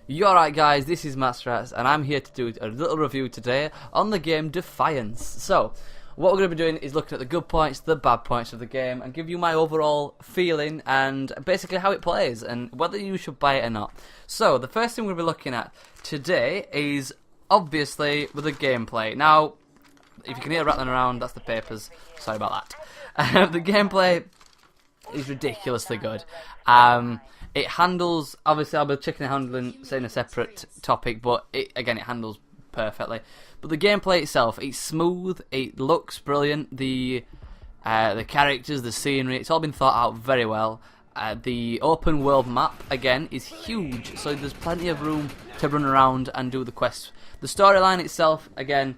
You're right, guys, this is Mattstrats and I'm here to do a little review today on the game Defiance. So, what we're going to be doing is looking at the good points, the bad points of the game, and give you my overall feeling and basically how it plays and whether you should buy it or not. So, the first thing we're going to be looking at today is obviously with the gameplay. Now, if you can hear rattling around, that's the papers. Sorry about that. The gameplay is ridiculously good. It handles, obviously I'll be checking the handling, saying a separate topic, but it handles perfectly. But the gameplay itself, it's smooth, it looks brilliant, the characters, the scenery, it's all been thought out very well. The open world map, again, is huge, so there's plenty of room to run around and do the quests. The storyline itself, again,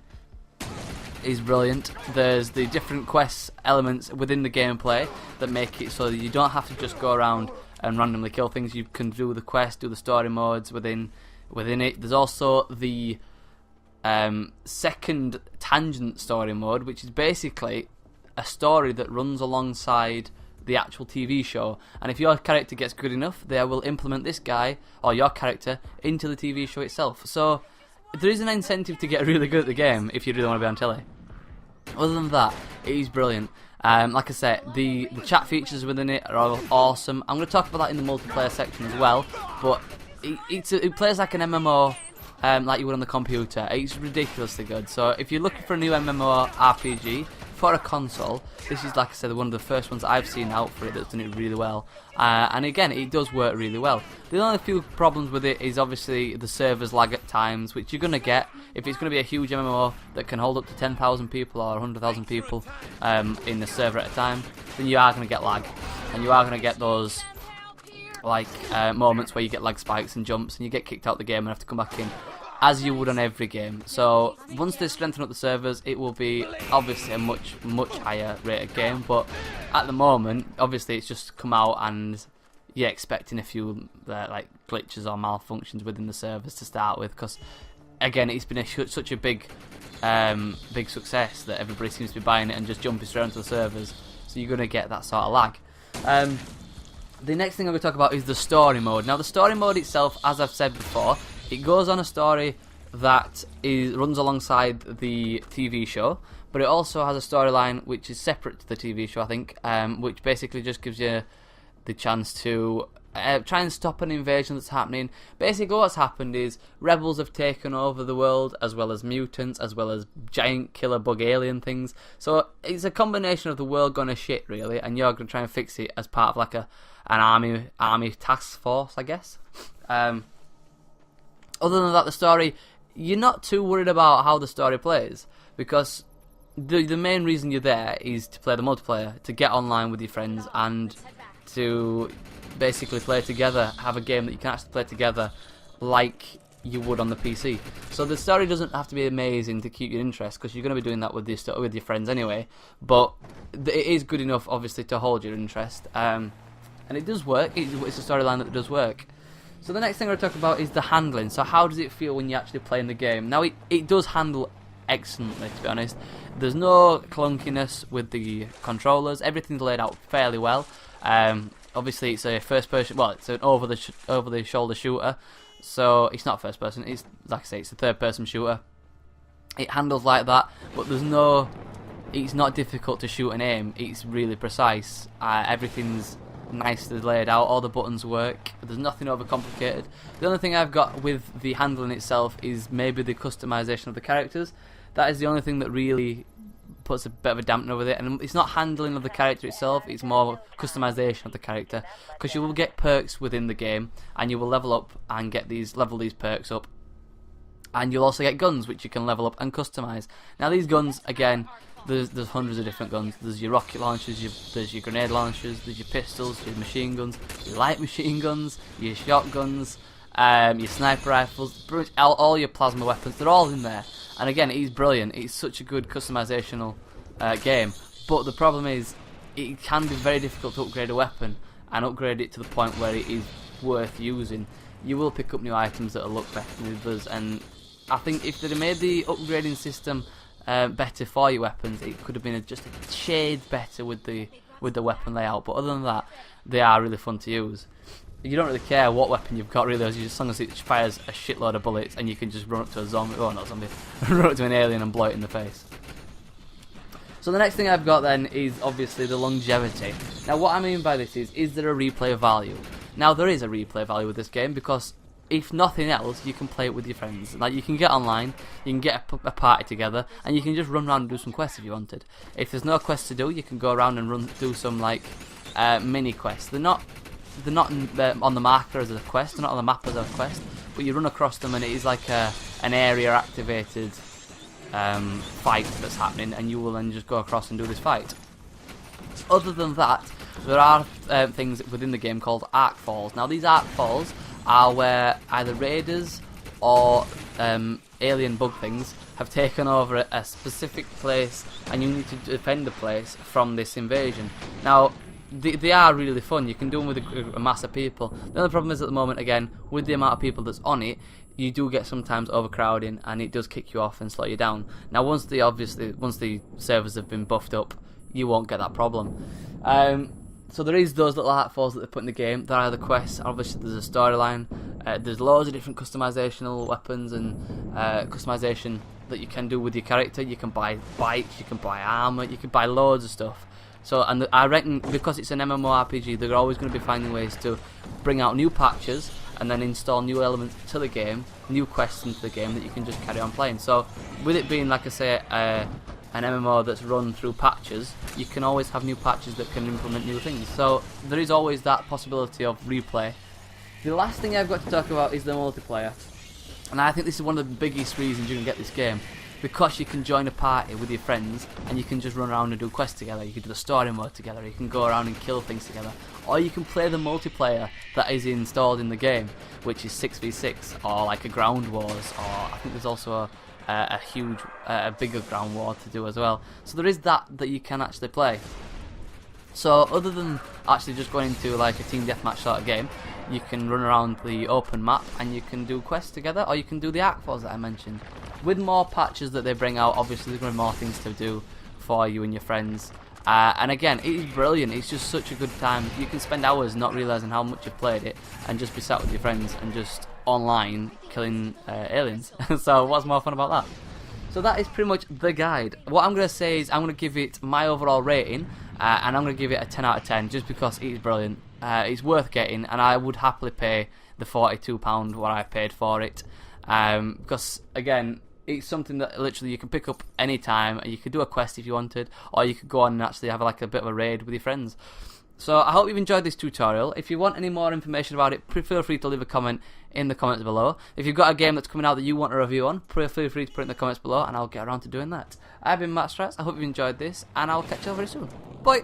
is brilliant. There's the different quest elements within the gameplay that make it so that you don't have to just go around and randomly kill things. You can do the quest, do the story modes within it. There's also the second tangent story mode, which is basically a story that runs alongside the actual TV show, and if your character gets good enough, they will implement this guy or your character into the TV show itself. So there is an incentive to get really good at the game if you really want to be on telly. Other than that, it is brilliant. Like I said, the chat features within it are all awesome. I'm going to talk about that in the multiplayer section as well, but it plays like an MMO, like you would on the computer. It's ridiculously good. So if you're looking for a new MMO RPG for a console, this is, like I said, one of the first ones I've seen out for it that's done it really well. And again, it does work really well. The only few problems with it is obviously the servers lag at times, which you're going to get if it's going to be a huge MMO that can hold up to 10,000 people or 100,000 people in the server at a time. Then you are going to get lag, and you are going to get those moments where you get lag spikes and jumps, and you get kicked out the game and have to come back in, as you would on every game. So once they strengthen up the servers, it will be obviously a much higher rated game. But at the moment, obviously it's just come out and you're expecting a few glitches or malfunctions within the servers to start with, because again, it's been such a big success that everybody seems to be buying it and just jumping straight onto the servers. So you're going to get that sort of lag. The next thing I'm going to talk about is the story mode. Now, the story mode itself, as I've said before, it goes on a story that runs alongside the TV show, but it also has a storyline which is separate to the TV show, I think, which basically just gives you the chance to try and stop an invasion that's happening. Basically, what's happened is rebels have taken over the world, as well as mutants, as well as giant killer bug alien things. So it's a combination of the world going to shit, really, and you're going to try and fix it as part of like an army task force, I guess. Other than that, the story, you're not too worried about how the story plays, because the main reason you're there is to play the multiplayer, to get online with your friends and to basically play together, have a game that you can actually play together like you would on the PC. So the story doesn't have to be amazing to keep your interest, because you're going to be doing that with your friends anyway, but it is good enough obviously to hold your interest, and it does work. It's a storyline that does work. So the next thing we're going to talk about is the handling. So how does it feel when you're actually playing the game? Now, it does handle excellently, to be honest. There's no clunkiness with the controllers. Everything's laid out fairly well. Obviously, it's a first person. Well, it's an over the shoulder shooter, so it's not first person. It's, like I say, it's a third person shooter. It handles like that, but it's not difficult to shoot and aim. It's really precise. Everything's nicely laid out, all the buttons work, there's nothing overcomplicated. The only thing I've got with the handling itself is maybe the customization of the characters. That is the only thing that really puts a bit of a dampener with it, and it's not handling of the character itself, it's more customization of the character, because you will get perks within the game and you will level up and level these perks up, and you'll also get guns which you can level up and customize. Now, these guns, again, there's hundreds of different guns. There's your rocket launchers, there's your grenade launchers, there's your pistols, your machine guns, your light machine guns, your shotguns, your sniper rifles, all your plasma weapons. They're all in there. And again, it is brilliant. It's such a good customizational game. But the problem is, it can be very difficult to upgrade a weapon and upgrade it to the point where it is worth using. You will pick up new items that will look better than others, and I think if they'd have made the upgrading system better for your weapons, it could have been just a shade better with the weapon layout. But other than that, they are really fun to use. you don't really care what weapon you've got really, as long as it fires a shitload of bullets and you can just run up to a zombie, oh not zombie, run up to an alien and blow it in the face. So the next thing I've got then is obviously the longevity. Now what I mean by this is there a replay value? Now there is a replay value with this game because if nothing else, you can play it with your friends. Like you can get online, you can get a party together, and you can just run around and do some quests if you wanted. If there's no quests to do, you can go around and do some like mini quests. They're not on the marker as a quest, they're not on the map as a quest, but you run across them and it is like an area activated fight that's happening, and you will then just go across and do this fight. Other than that, there are things within the game called arc falls. Now these arc falls are where either raiders or alien bug things have taken over a specific place, and you need to defend the place from this invasion. Now they are really fun. You can do them with a mass of people. The only problem is at the moment, again, with the amount of people that's on it, you do get sometimes overcrowding, and it does kick you off and slow you down. Now once the servers have been buffed up, you won't get that problem. So there is those little arc falls that they put in the game. There are the quests. Obviously there's a storyline. There's loads of different customizational weapons and customization that you can do with your character. You can buy bikes, you can buy armor, you can buy loads of stuff. So, and I reckon because it's an MMORPG, they're always going to be finding ways to bring out new patches and then install new elements to the game, new quests into the game that you can just carry on playing. So with it being, like I say, an MMO that's run through patches, you can always have new patches that can implement new things. So there is always that possibility of replay. The last thing I've got to talk about is the multiplayer. And I think this is one of the biggest reasons you can get this game. Because you can join a party with your friends and you can just run around and do quests together. You can do the story mode together, you can go around and kill things together. Or you can play the multiplayer that is installed in the game, which is 6v6 or like a ground wars, or I think there's also a bigger ground war to do as well. So there is that you can actually play. So other than actually just going into like a team deathmatch sort of game, you can run around the open map and you can do quests together, or you can do the arc falls that I mentioned. With more patches that they bring out, obviously there's going to be more things to do for you and your friends. And again, it is brilliant. It's just such a good time. You can spend hours not realising how much you've played it and just be sat with your friends and just online killing aliens. So what's more fun about that? So that is pretty much the guide. What I'm going to say is I'm going to give it my overall rating, and I'm going to give it a 10 out of 10 just because it is brilliant. It's worth getting, and I would happily pay the £42 what I paid for it, because again, it's something that literally you can pick up any time. You could do a quest if you wanted, or you could go on and actually have like a bit of a raid with your friends. So I hope you've enjoyed this tutorial. If you want any more information about it, feel free to leave a comment in the comments below. If you've got a game that's coming out that you want a review on, feel free to put it in the comments below, and I'll get around to doing that. I've been Mattstrats. I hope you've enjoyed this, and I'll catch you all very soon. Bye!